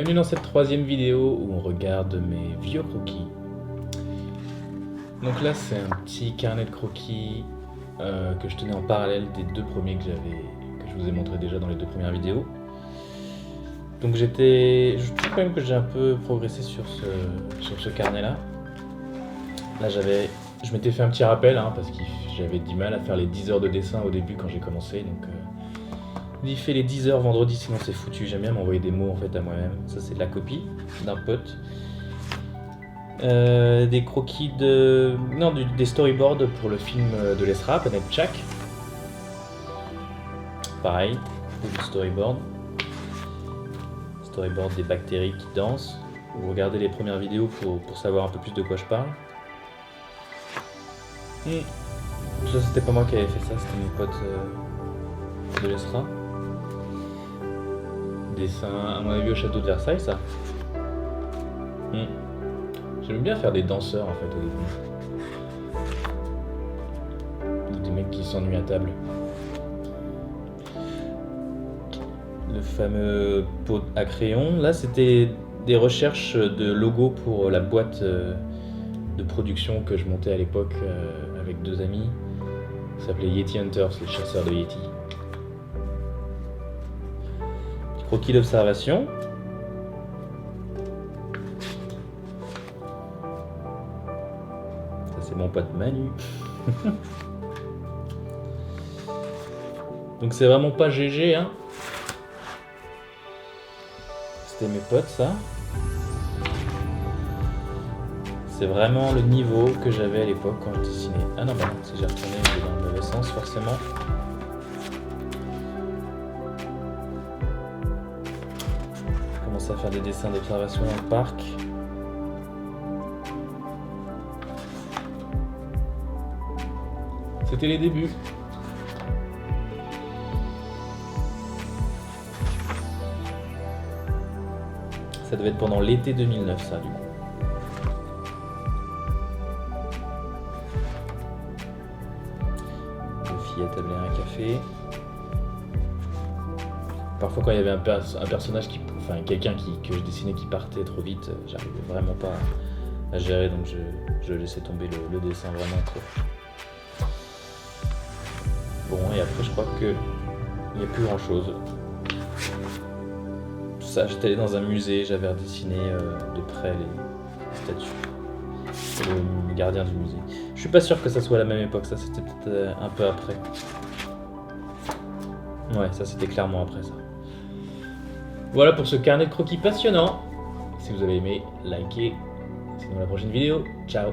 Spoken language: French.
Bienvenue dans cette troisième vidéo où on regarde mes vieux croquis. Donc là c'est un petit carnet de croquis que je tenais en parallèle des deux premiers que je vous ai montré déjà dans les deux premières vidéos. Donc je trouve quand même que j'ai un peu progressé sur ce carnet là. Là je m'étais fait un petit rappel parce que j'avais du mal à faire les 10 heures de dessin au début quand j'ai commencé. Donc il fait les 10 heures vendredi, sinon c'est foutu. J'aime bien m'envoyer des mots en fait à moi-même. Ça c'est de la copie d'un pote. Des croquis des storyboards pour le film de l'Esra, Planet Jack. Pareil, du storyboard. Storyboard des bactéries qui dansent. Vous regardez les premières vidéos pour savoir un peu plus de quoi je parle. Ça c'était pas moi qui avais fait ça, c'était mon pote de l'Esra. Dessin à mon avis au château de Versailles, ça. J'aime bien faire des danseurs en fait au début. Des mecs qui s'ennuient à table. Le fameux pot à crayon. Là c'était des recherches de logos pour la boîte de production que je montais à l'époque avec deux amis. Ça s'appelait Yeti Hunters, les chasseurs de Yeti. Croquis d'observation. Ça c'est mon pote Manu. Donc c'est vraiment pas GG C'était mes potes ça. C'est vraiment le niveau que j'avais à l'époque quand je dessinais. Ah non, si j'ai retourné dans le mauvais sens forcément. À faire des dessins d'observation dans le parc. C'était les débuts. Ça devait être pendant l'été 2009 ça du coup. Deux filles attablées à un café. Parfois quand il y avait un personnage quelqu'un que je dessinais qui partait trop vite, j'arrivais vraiment pas à gérer, donc je laissais tomber le dessin vraiment trop. Bon, et après je crois qu'il n'y a plus grand chose. Tout ça, j'étais allé dans un musée, j'avais redessiné de près les statues. C'est le gardien du musée. Je suis pas sûr que ça soit à la même époque, ça c'était peut-être un peu après. Ouais, ça c'était clairement après ça. Voilà pour ce carnet de croquis passionnant. Si vous avez aimé, likez. Sinon, à la prochaine vidéo. Ciao.